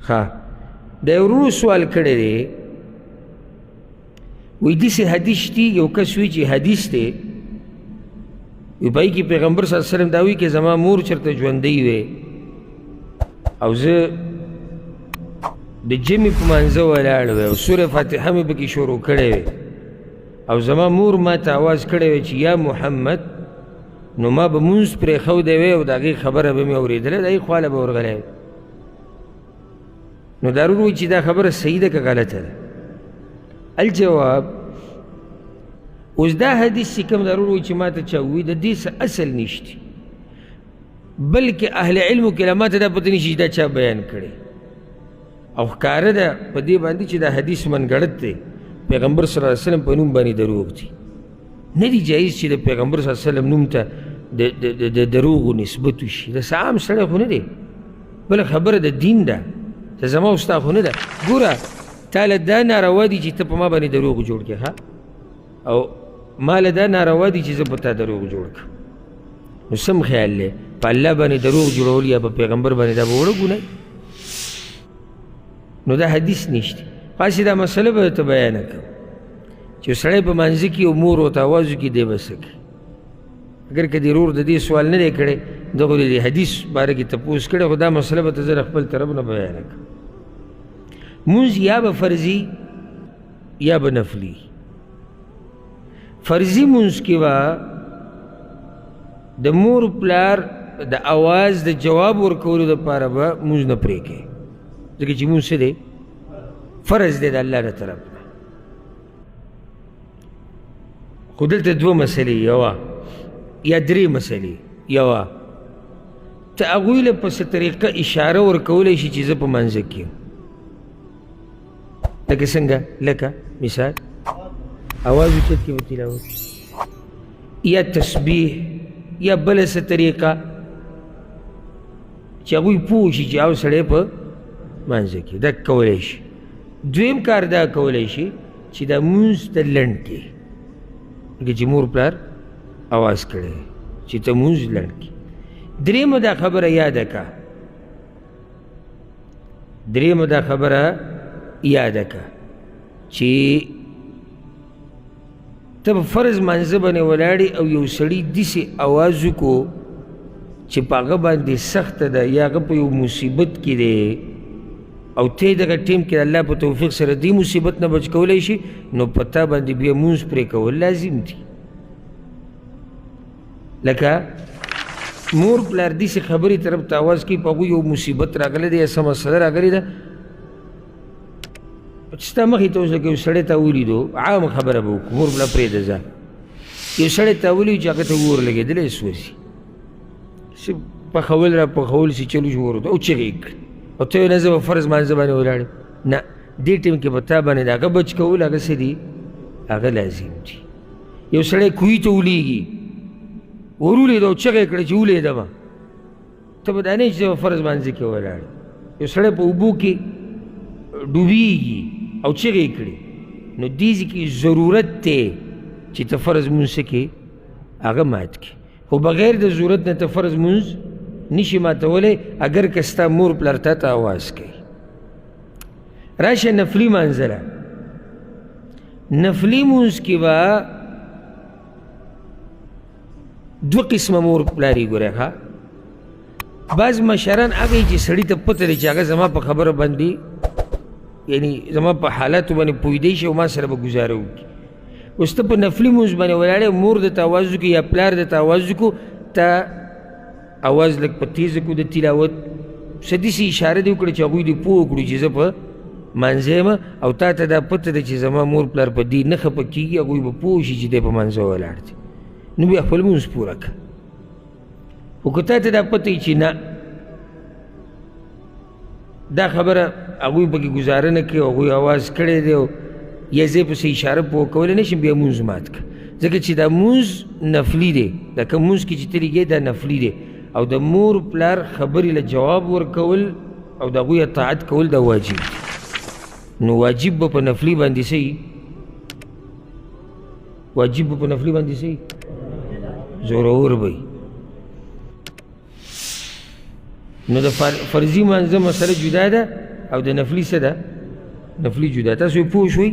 ښه د یو ورور سوال کړی دی وایي داسې حدیث دي یو کس وایي چې حدیث دی وایي په هغې کې پیغمبر صلی الله علیه وسلم دا وایي که زما مور چېرته ژوندۍ وی او زه د جمعې په مانځه ولاړ وی او سوره فاتحه مې پکې شروع کړی وی او زما مور ما ته آواز کړی وی چې یا محمد نو ما به مونځ پرېښودی وی او د هغې خبره به مې اورېدله د هغې خواله به ورغلی نو دا ورور وایي چې دا خبره صحیح ده که غلطه ده الجواب اوس دا حدیث چې کوم دا ورور وایي چې ما ته چا ووایي د دې څه اصل نشته بلکې اهل علمو کې ما ته دا پته نشي چې دا چا بیان کړی او ښکاره ده په دې باندې چې دا حدیث منګړت دی پیغمبر صلی الله علیه وسلم په نوم باندې دروغ دي نه دي جایز چې د پیغمبر صلی الله علیه وسلم نوم ته د دروغو نسبت وشي دا څه عام سړی خو نه دی بله خبره د دین ده ته زما او ستا خو نه ده ګوره تا له دا ناروا دي چې ته په ما باندې دروغ جوړ کړې ښه او ما له دا ناروا دي چې زه په تا دروغ جوړ کړم نو سم خیال دی په الله باندې دروغ جوړول یا په پیغمبر باندې دا به وړه ګناه نو دا حدیث نشته خاصې دا مسله به ته بیانه کوم چې سړی په مانځه کې او مور ورته آواز وکړي دی به څه کوي اگر که دې ورور د دې سوال نه دی کړی دغه د حدیث باره کې تپوس کړی خو دا مسله به ته زه خپل طرف نه بیانه کوم مونځ یا به فرضي یا به نفلي فرضي مونځ کې به د مور پلار د آواز د جواب ورکولو دپاره به مونځ نه پرېږدي ځکه چې مونځ څه دی فرض دی د الله د طرف نه خو دلته دوه مسلې یوه یا درې مسلې یوه ته هغوی له په څه طریقه اشاره ورکولی شي چې زه په منځه کې یم لکه څنګه لکه مثال اواز اوچت کې به تلاوت یا تسبیح یا بله څه طریقه چې هغوی پوه شي چې او سړی په منځه کې دا کولی شي دویم کار دا کولی شي چې دا مونځ ته لنډ کړي لکه چې مور پلار آواز کړی چې ته مونځ لنډ کړي درېیمه دا خبره یاده که درېیمه دا خبره یاده که چې ته په فرض مانځه باندې ولاړې او یو سړي داسې آواز وکړو چې په هغه باندې سخته ده یا هغه په یو مصیبت کې دی او ته دغه ټیم کې الله په توفیق سره دې مصیبت نه بچ کولی شي نو په تا باندې بیا مونځ پرې کول لازم دي لکه مور پلار داسې خبرې طرف ته آواز کوي په هغوی یو مصیبت راغلی دی یا څه مسله راغلې ده چې ستا مخې ته اوس لکه یو سړی ته ولیدو عام خبره به وکړو مور پلار پرېږده ځه یو سړی ته ولیدو چې هغه ته اور لګېدلی سوځي پخول را پخول چې چلو شو ورته او چغې کړي او ته یې نه زه به فرض مانځه باندې ولاړ یم نه دې ټیم کې به تا باندې د هغه بچ کول هغه څه دي هغه لازم دي یو سړی کوهي ته ولیږي ور ولیده او چغې کړه چې ولیدمه ته به دا نه چې زه به فرض مانځه کې ولاړ یو سړی په اوبو کې ډوبیږي او چغې کړي نو دې کې ضرورت دی چې ته فرض مونځ کې هغه مات کړي خو بغیر د ضرورت نه ته فرض مونځ نشي ماتولی اگر که ستا مور پلار تا ته آواز کوي راشه نفلي مانځله نفلي مونځ کې به دوه قسمه مور پلاري ګورئ ښه بعض مشران هغه چې سړي ته پته دی چې هغه زما په خبره باندې یعنی زما په حالاتو باندې پوهېدی شي او ما سره به ګزاره وکړي اوس ته په نفلي مونځ باندې ولاړې مور درته آواز وکړي یا پلار درته آواز وکړو ته آواز لږ په تیزه کړو د تلاوت څه داسې اشاره دې وکړه چې هغوی دې پوه کړو چې زه په مانځه یم او تا ته دا پته ده چې زما مور پلار په دې نه خفه کېږي هغوی به پوه شي چې دی په مانځه ولاړ دی نو بیا خپل مونځ پوره کړه خو که تا ته دا پته وي چې نه دا خبره هغوی پکې ګزاره نه کوي هغوی آواز کړی دی یا زه پسې اشاره پوه کولی نه شم بیا مونځ مات کړه ځکه چې دا مونځ نفلي دی لکه مونځ کې چې ته لګې دا نفلي دی او د مور پلار خبرې له جواب ورکول او د هغوی اطاعت کول دا واجب دی نو واجب به په نفلي باندې څه واجب به په نفلي باندې څه زورور به نو د فرضي مانځه مسله جدا ده او د نفلي څه ده نفلي جدا تاسو پوه شوئ